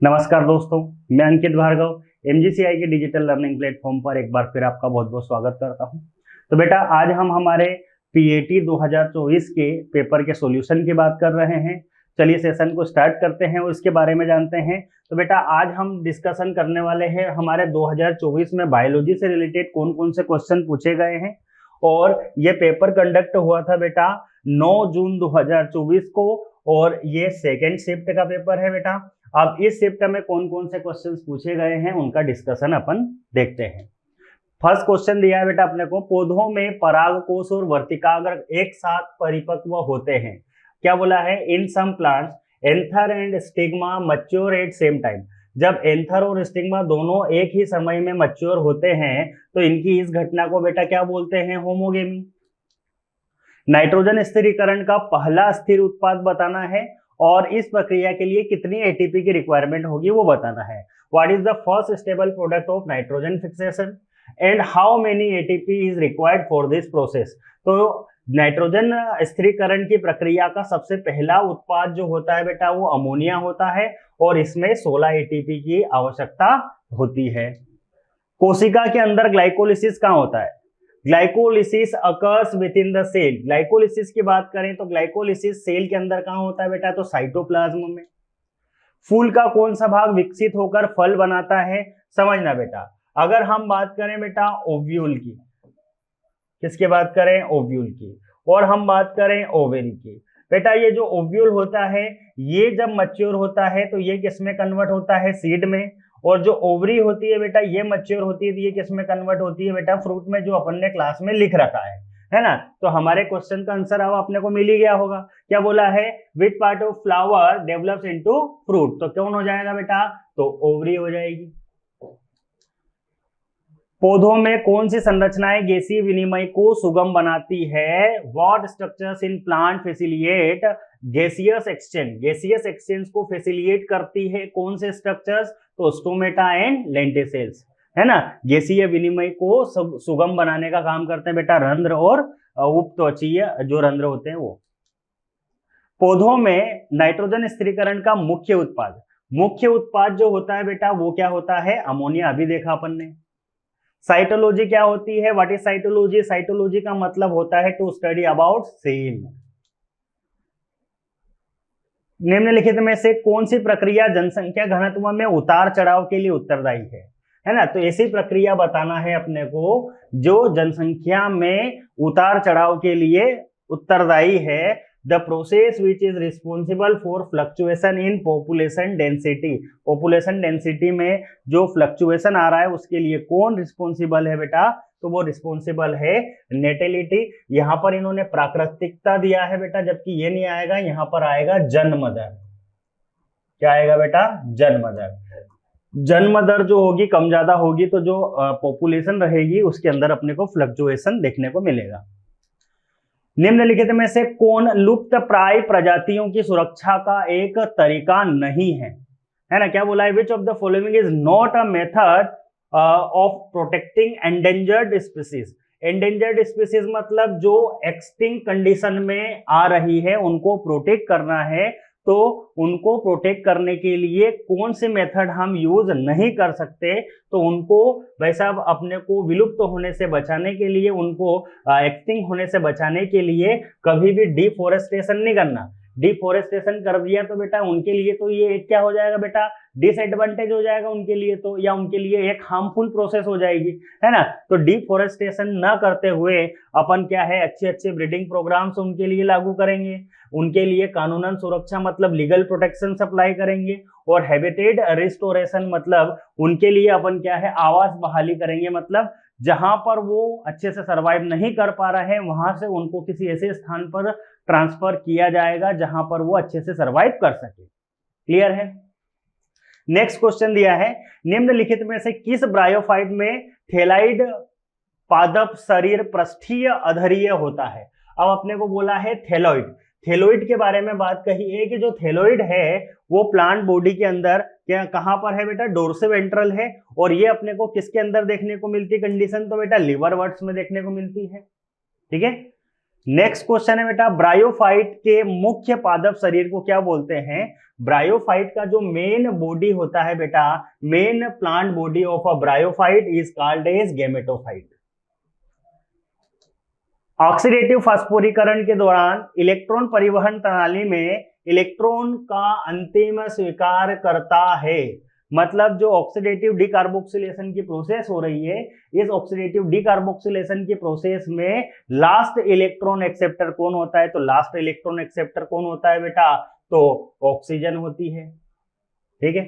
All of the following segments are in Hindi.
नमस्कार दोस्तों, मैं अंकित भार्गव एमजीसीआई के डिजिटल लर्निंग प्लेटफॉर्म पर एक बार फिर आपका बहुत बहुत स्वागत करता हूं। तो बेटा आज हम हमारे पीएटी 2024 के पेपर के सॉल्यूशन की बात कर रहे हैं। चलिए सेशन को स्टार्ट करते हैं और इसके बारे में जानते हैं। तो बेटा आज हम डिस्कशन करने वाले हैं हमारे 2024 में बायोलॉजी से रिलेटेड कौन कौन से क्वेश्चन पूछे गए हैं। और ये पेपर कंडक्ट हुआ था बेटा 9 जून 2024 को और ये सेकेंड शिफ्ट का पेपर है बेटा। अब इस शिफ्ट में कौन कौन से क्वेश्चंस पूछे गए हैं उनका डिस्कशन अपन देखते हैं। फर्स्ट क्वेश्चन दिया है बेटा अपने को, पौधों में परागकोश और वर्तिकाग्र एक साथ परिपक्व होते हैं। क्या बोला है? In some plants anther and stigma mature at same time. जब एंथर और स्टिग्मा दोनों एक ही समय में मैच्योर होते हैं तो इनकी इस घटना को बेटा क्या बोलते हैं? होमोगेमी। नाइट्रोजन स्थिरीकरण का पहला स्थिर उत्पाद बताना है और इस प्रक्रिया के लिए कितनी एटीपी की रिक्वायरमेंट होगी वो बताना है। What is the first stable product of nitrogen fixation and how many ATP is required for this process. तो नाइट्रोजन स्थिरीकरण की प्रक्रिया का सबसे पहला उत्पाद जो होता है बेटा वो अमोनिया होता है और इसमें 16 एटीपी की आवश्यकता होती है। कोशिका के अंदर ग्लाइकोलिसिस कहाँ होता है? Glycolysis occurs within the cell. Glycolysis की बात करें तो ग्लाइकोलिसिस सेल के अंदर कहाँ होता है बेटा? तो साइटोप्लाज्म में। फूल का कौन सा भाग विकसित होकर फल बनाता है? समझना बेटा, अगर हम बात करें बेटा ओव्यूल की, किसकी बात करें? ओव्यूल की। और हम बात करें ओवेरी की। बेटा ये जो ओव्यूल होता है ये जब मैच्योर होता है तो ये किस में कन्वर्ट होता है? सीड में। और जो ओवरी होती है बेटा ये मैच्योर होती है तो ये किस में कन्वर्ट होती है बेटा? फ्रूट में, जो अपन ने क्लास में लिख रखा है ना। तो हमारे क्वेश्चन का आंसर अब अपने को मिल ही गया होगा। क्या बोला है? Which part of flower develops into fruit. तो कौन हो जाएगा बेटा? तो ओवरी हो जाएगी। पौधों में कौन सी संरचनाएं गैसीय विनिमय को सुगम बनाती है? What structures in plant facilitate gaseous exchange. Gaseous exchange को फैसिलिटेट करती है कौन से स्ट्रक्चर्स? तो स्टोमेटा एंड लेंटिसेल्स, है ना। गैसीय विनिमय को सुगम बनाने का काम करते हैं बेटा रंध्र और उपत्वचीय जो रंध्र होते हैं वो। पौधों में नाइट्रोजन स्थिरीकरण का मुख्य उत्पाद जो होता है बेटा वो क्या होता है? अमोनिया। अभी देखा अपन ने। साइटोलॉजी क्या होती है? What is cytology? साइटोलॉजी का मतलब होता है टू स्टडी अबाउट सेल। निम्नलिखित में से कौन सी प्रक्रिया जनसंख्या घनत्व में उतार चढ़ाव के लिए उत्तरदायी है ना। तो ऐसी प्रक्रिया बताना है अपने को जो जनसंख्या में उतार चढ़ाव के लिए उत्तरदायी है। The process which is responsible for fluctuation in population density. Population density में जो फ्लक्चुएशन आ रहा है उसके लिए कौन रिस्पॉन्सिबल है बेटा? तो वो रिस्पॉन्सिबल है नेटेलिटी। यहाँ पर इन्होंने प्राकृतिकता दिया है बेटा, जबकि ये नहीं आएगा, यहाँ पर आएगा जन्म दर। क्या आएगा बेटा? जन्म दर। जन्म दर जो होगी कम ज्यादा होगी तो जो पॉपुलेशन रहेगी उसके अंदर अपने को फ्लक्चुएशन देखने को मिलेगा। निम्नलिखित में से कौन लुप्त प्राय प्रजातियों की सुरक्षा का एक तरीका नहीं है ना। क्या बोला है? Which of the following is not a method of protecting endangered species. Endangered species मतलब जो एक्सटिंक्ट कंडीशन में आ रही है उनको प्रोटेक्ट करना है। तो उनको प्रोटेक्ट करने के लिए कौन से मेथड हम यूज नहीं कर सकते? तो उनको वैसा अपने को विलुप्त होने से बचाने के लिए, उनको एक्सटिंक्ट होने से बचाने के लिए कभी भी डिफोरेस्टेशन नहीं करना। डिफोरेस्टेशन कर दिया तो बेटा उनके लिए तो ये एक क्या हो जाएगा बेटा? डिसएडवांटेज हो जाएगा उनके लिए, तो या उनके लिए एक हार्मफुल प्रोसेस हो जाएगी, है ना। तो डिफोरेस्टेशन न करते हुए अपन क्या है अच्छे अच्छे ब्रीडिंग प्रोग्राम्स उनके लिए लागू करेंगे, उनके लिए कानूनन सुरक्षा मतलब लीगल प्रोटेक्शन सप्लाई करेंगे, और हैबिटेट रिस्टोरेशन मतलब उनके लिए अपन क्या है आवास बहाली करेंगे। मतलब जहां पर वो अच्छे से सरवाइव नहीं कर पा रहे हैं वहां से उनको किसी ऐसे स्थान पर ट्रांसफर किया जाएगा जहां पर वो अच्छे से सरवाइव कर सके। क्लियर है? नेक्स्ट क्वेश्चन दिया है, निम्नलिखित में से किस ब्रायोफाइट में थैलाइड पादप शरीर पृष्ठीय अधरीय होता है? अब अपने को बोला है थैलोइड। थैलोइड के बारे में बात कही है कि जो थैलोइड है वो प्लांट बॉडी के अंदर क्या कहां पर है बेटा? डोर्सिवेंट्रल है। और ये अपने को किसके अंदर देखने को मिलती है कंडीशन? तो बेटा लिवर वर्ड्स में देखने को मिलती है। ठीक है। नेक्स्ट क्वेश्चन है बेटा, ब्रायोफाइट के मुख्य पादप शरीर को क्या बोलते हैं? ब्रायोफाइट का जो मेन बॉडी होता है बेटा, main plant body of a bryophyte is called as gametophyte. Oxidative फास्फोरीकरण के दौरान इलेक्ट्रॉन परिवहन प्रणाली में इलेक्ट्रॉन का अंतिम स्वीकार करता है। मतलब जो ऑक्सीडेटिव डीकार्बोक्सिलेशन की प्रोसेस हो रही है, इस ऑक्सीडेटिव डीकार्बोक्सिलेशन की प्रोसेस में लास्ट इलेक्ट्रॉन एक्सेप्टर कौन होता है? तो लास्ट इलेक्ट्रॉन एक्सेप्टर कौन होता है बेटा? तो ऑक्सीजन होती है। ठीक है।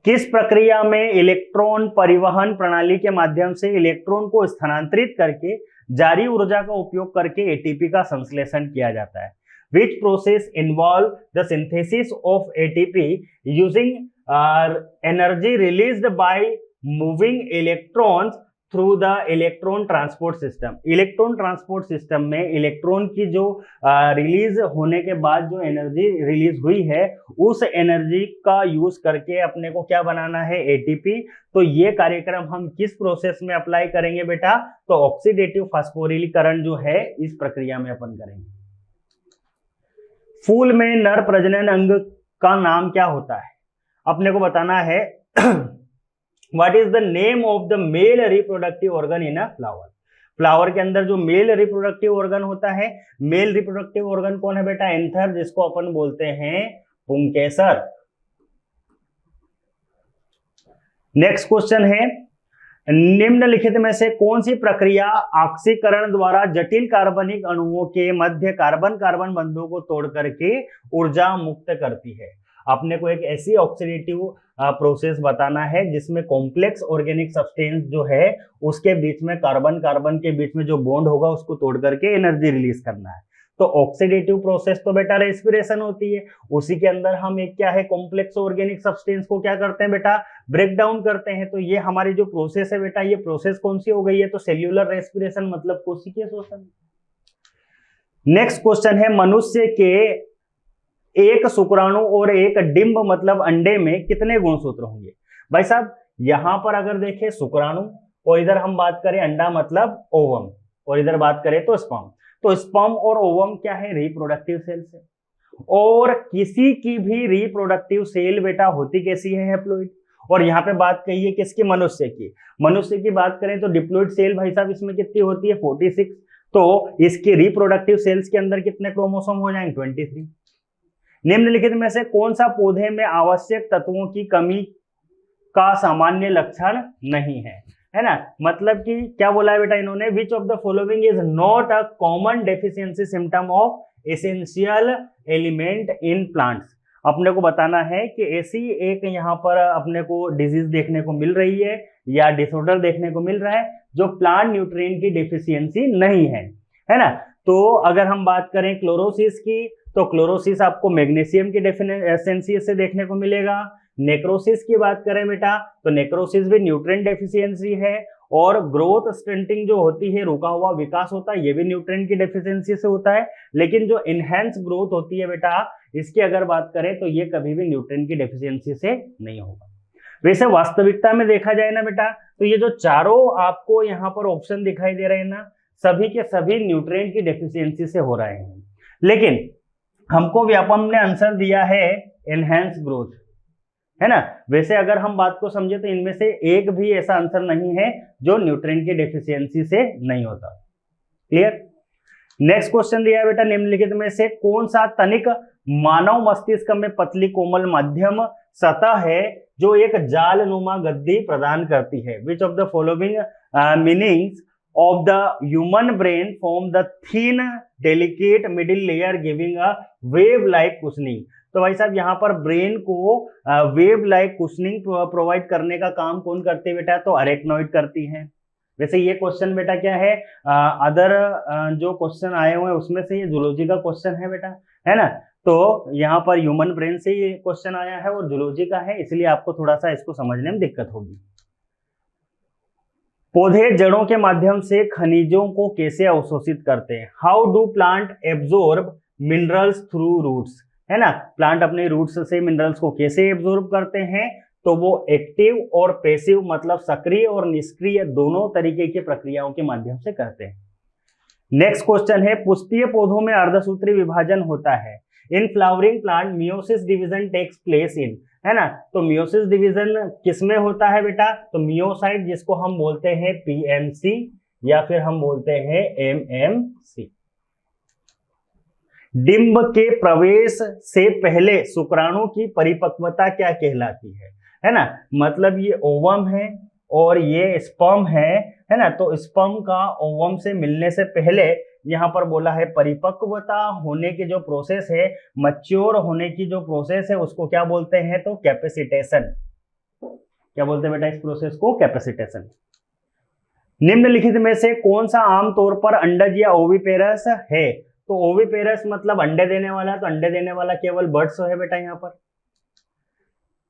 किस प्रक्रिया में इलेक्ट्रॉन परिवहन प्रणाली के माध्यम से इलेक्ट्रॉन को स्थानांतरित करके जारी ऊर्जा का उपयोग करके एटीपी का संश्लेषण किया जाता है? Which process involve the synthesis of ATP using energy released by moving electrons through the electron transport system? Electron transport system में इलेक्ट्रॉन की जो रिलीज होने के बाद जो एनर्जी रिलीज हुई है, उस एनर्जी का यूज करके अपने को क्या बनाना है? एटीपी। तो ये कार्यक्रम हम किस प्रोसेस में अप्लाई करेंगे बेटा? तो ऑक्सीडेटिव फास्फोरिलीकरण जो है इस प्रक्रिया में अपन करेंगे। फूल में नर प्रजनन अंग का नाम क्या होता है? अपने को बताना है what is the name of the male reproductive organ in a flower. Flower के अंदर जो मेल रिप्रोडक्टिव ऑर्गन होता है, मेल रिप्रोडक्टिव ऑर्गन कौन है बेटा? एंथर, जिसको अपन बोलते हैं पुंकेसर। नेक्स्ट क्वेश्चन है, निम्नलिखित में से कौन सी प्रक्रिया ऑक्सीकरण द्वारा जटिल कार्बनिक अणुओं के मध्य कार्बन कार्बन बंधों को तोड़ करके ऊर्जा मुक्त करती है? अपने को एक ऐसी ऑक्सीडेटिव प्रोसेस बताना है जिसमें कॉम्प्लेक्स ऑर्गेनिक सब्सटेंस जो है उसके बीच में कार्बन कार्बन के बीच में जो बॉन्ड होगा उसको तोड़ करके एनर्जी रिलीज करना है। तो ऑक्सीडेटिव प्रोसेस तो बेटा रेस्पिरेशन होती है, उसी के अंदर हम एक क्या है, कॉम्प्लेक्स ऑर्गेनिक सब्सटेंस को क्या करते हैं बेटा? ब्रेक डाउन करते हैं। तो ये हमारी जो प्रोसेस है बेटा, ये प्रोसेस कौन सी हो गई है? तो सेल्यूलर रेस्पिरेशन, मतलब कोशिकीय श्वसन। नेक्स्ट क्वेश्चन है, मनुष्य के एक शुक्राणु और एक डिंब मतलब अंडे में कितने गुणसूत्र होंगे? भाई साहब यहां पर अगर देखें शुक्राणु, और इधर हम बात करें अंडा मतलब ओवम, और इधर बात करें तो स्पर्म। तो स्पर्म और ओवम क्या है? रिप्रोडक्टिव सेल्स है। और किसी की भी रिप्रोडक्टिव सेल बेटा होती कैसी है? हैप्लोइड। और यहाँ पे बात कही है किसकी? मनुष्य की। मनुष्य की बात करें तो डिप्लोइड सेल भाई साहब इसमें कितनी होती है? 46। तो इसकी रिप्रोडक्टिव सेल्स के अंदर कितने क्रोमोसोम हो जाएंगे? 23। निम्नलिखित में से कौन सा पौधे में आवश्यक तत्वों की कमी का सामान्य लक्षण नहीं है ना? मतलब कि क्या बोला है बेटा इन्होंने? Which of the following is not a common deficiency symptom of essential element in plants. अपने को बताना है कि ऐसी एक यहाँ पर अपने को डिजीज देखने को मिल रही है या डिसऑर्डर देखने को मिल रहा है जो प्लांट न्यूट्रिएंट की डेफिशिएंसी नहीं है ना? तो अगर हम बात करें क्लोरोसिस की, तो क्लोरोसिस आपको मैग्नीशियम की डेफिशिएंसी से देखने को मिलेगा। नेक्रोसिस की बात करें बेटा, तो नेक्रोसिस भी न्यूट्रिएंट डेफिशिएंसी है। और ग्रोथ स्टंटिंग जो होती है, रुका हुआ विकास होता है, ये भी न्यूट्रिएंट की डेफिशिएंसी से होता है। लेकिन जो इनहेंस ग्रोथ होती है बेटा, इसकी अगर बात करें तो ये कभी भी न्यूट्रिएंट की डेफिशिएंसी से नहीं होगा। वैसे वास्तविकता में देखा जाए ना बेटा, तो ये जो चारों आपको यहाँ पर ऑप्शन दिखाई दे रहे हैं ना, सभी के सभी न्यूट्रिएंट की डेफिशिएंसी से हो रहे हैं। लेकिन हमको व्यापम ने आंसर दिया है एनहेंस ग्रोथ, है ना? वैसे अगर हम बात को समझे तो इनमें से एक भी ऐसा आंसर नहीं है जो न्यूट्रिएंट की डेफिशिएंसी से नहीं होता। क्लियर? नेक्स्ट क्वेश्चन दिया है बेटा, निम्नलिखित में से कौन सा तनिक मानव मस्तिष्क में पतली कोमल मध्यम सतह है जो एक जालनुमा गद्दी प्रदान करती है? Which of the following meanings of the human brain form the thin delicate middle layer giving a wave like cushioning। तो भाई साहब यहाँ पर ब्रेन को वेव लाइक कुशनिंग प्रोवाइड करने का काम कौन करती है बेटा? तो अरेक्नोइड करती है। वैसे ये क्वेश्चन बेटा क्या है, अदर जो क्वेश्चन आए हुए हैं उसमें से ये जूलॉजी का क्वेश्चन है बेटा, है ना? तो यहाँ पर ह्यूमन ब्रेन से ये क्वेश्चन आया है और जूलॉजी का है, इसलिए आपको थोड़ा सा इसको समझने में दिक्कत होगी। पौधे जड़ों के माध्यम से खनिजों को कैसे अवशोषित करते हैं? How do plant absorb minerals through roots, है ना? प्लांट अपने रूट्स से मिनरल्स को कैसे एब्जॉर्ब करते हैं? तो वो एक्टिव और पैसिव मतलब सक्रिय और निष्क्रिय दोनों तरीके की प्रक्रियाओं के माध्यम से करते हैं। नेक्स्ट क्वेश्चन है, पुष्पीय पौधों में अर्धसूत्री विभाजन होता है, in flowering plant meiosis division takes place in, है ना। तो मियोसिस डिवीजन किसमें होता है बेटा, तो मियोसाइट जिसको हम बोलते हैं पीएमसी या फिर हम बोलते हैं एमएमसी। डिंब के प्रवेश से पहले शुक्राणु की परिपक्वता क्या कहलाती है ना। मतलब ये ओवम है और ये स्पर्म है ना। तो स्पर्म का ओवम से मिलने से पहले यहाँ पर बोला है परिपक्वता होने की जो प्रोसेस है, मैच्योर होने की जो प्रोसेस है, उसको क्या बोलते हैं, तो कैपेसिटेशन। क्या बोलते हैं बेटा इस प्रोसेस को, कैपेसिटेशन। निम्नलिखित में से कौन सा आमतौर पर अंडज या ओविपेरस है, तो ओविपेरस मतलब अंडे देने वाला, तो अंडे देने वाला केवल बर्ड्स है बेटा यहाँ पर।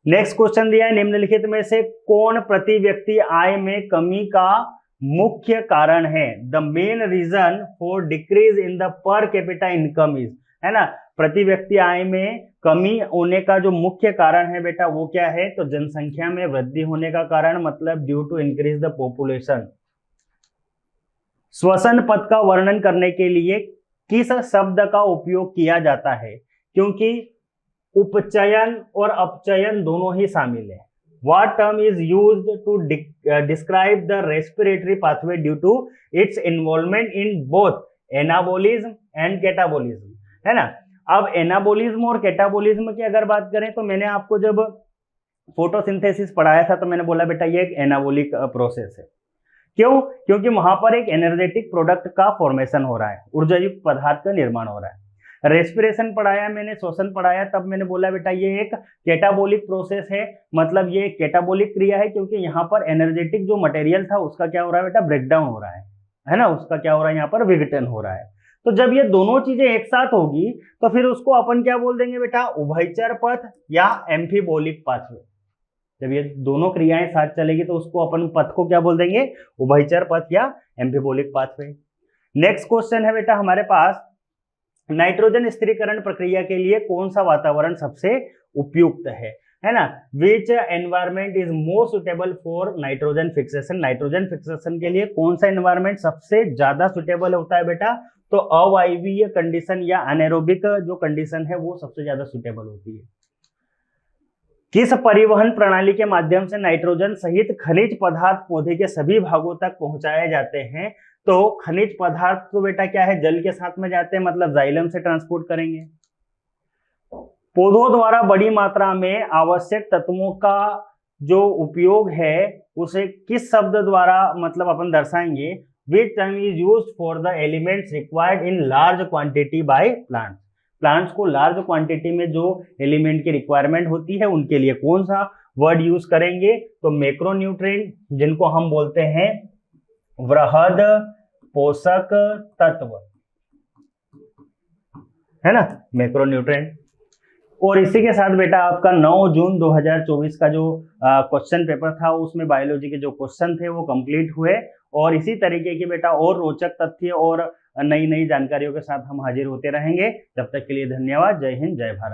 नेक्स्ट क्वेश्चन दिया है, निम्नलिखित में से कौन प्रति व्यक्ति आय में कमी का मुख्य कारण है, the main reason for decrease in the per capita income is, है ना। प्रति व्यक्ति आय में कमी होने का जो मुख्य कारण है बेटा वो क्या है, तो जनसंख्या में वृद्धि होने का कारण, मतलब due to increase the population. श्वसन पथ का वर्णन करने के लिए किस शब्द का उपयोग किया जाता है, क्योंकि उपचयन और अपचयन दोनों ही शामिल है। What term is used to describe the respiratory pathway due to its involvement in both anabolism and catabolism, है ना। अब एनाबोलिज्म और कैटाबोलिज्म की अगर बात करें तो मैंने आपको जब फोटोसिंथेसिस पढ़ाया था तो मैंने बोला बेटा ये एक एनाबोलिक प्रोसेस है। क्यों, क्योंकि वहां पर एक एनर्जेटिक प्रोडक्ट का फॉर्मेशन हो रहा है, ऊर्जायुक्त पदार्थ का निर्माण हो रहा है। रेस्पिरेशन पढ़ाया मैंने, श्वसन पढ़ाया, तब मैंने बोला बेटा ये एक कैटाबोलिक प्रोसेस है, मतलब ये कैटाबोलिक क्रिया है, क्योंकि यहाँ पर एनर्जेटिक जो मटेरियल था उसका क्या हो रहा है बेटा, ब्रेकडाउन हो रहा है ना, उसका क्या हो रहा है यहाँ पर, विघटन हो रहा है। तो जब ये दोनों चीजें एक साथ होगी तो फिर उसको अपन क्या बोल देंगे बेटा, उभयचर पथ या एम्फीबोलिक पाथवे। जब ये दोनों क्रियाएं साथ चलेगी तो उसको अपन पथ को क्या बोल देंगे, उभयचर पथ या एम्फीबोलिक पाथवे। नेक्स्ट क्वेश्चन है बेटा हमारे पास, नाइट्रोजन स्थिरीकरण प्रक्रिया के लिए कौन सा वातावरण सबसे उपयुक्त है ना। Which environment is more suitable for nitrogen fixation, nitrogen fixation के लिए कौन सा एनवायरमेंट सबसे ज्यादा सुटेबल होता है बेटा, तो अवायवीय कंडीशन या अनेरोबिक जो कंडीशन है वो सबसे ज्यादा सुटेबल होती है। किस परिवहन प्रणाली के माध्यम से नाइट्रोजन सहित खनिज पदार्थ पौधे के सभी भागों तक पहुंचाए जाते हैं, तो खनिज पदार्थ तो बेटा क्या है, जल के साथ में जाते हैं, मतलब जाइलम से ट्रांसपोर्ट करेंगे। पौधों द्वारा बड़ी मात्रा में आवश्यक तत्वों का जो उपयोग है उसे किस शब्द द्वारा मतलब अपन दर्शाएंगे, which term is used for the elements required in large quantity by plants, plants को लार्ज क्वांटिटी में जो एलिमेंट की रिक्वायरमेंट होती है उनके लिए कौन सा वर्ड यूज करेंगे, तो मैक्रोन्यूट्रिएंट, जिनको हम बोलते हैं वृहद पोषक तत्व, है ना, मैक्रोन्यूट्रिएंट। और इसी के साथ बेटा आपका 9 जून 2024 का जो क्वेश्चन पेपर था उसमें बायोलॉजी के जो क्वेश्चन थे वो कंप्लीट हुए, और इसी तरीके की बेटा और रोचक तथ्य और नई नई जानकारियों के साथ हम हाजिर होते रहेंगे। जब तक के लिए धन्यवाद। जय हिंद, जय भारत।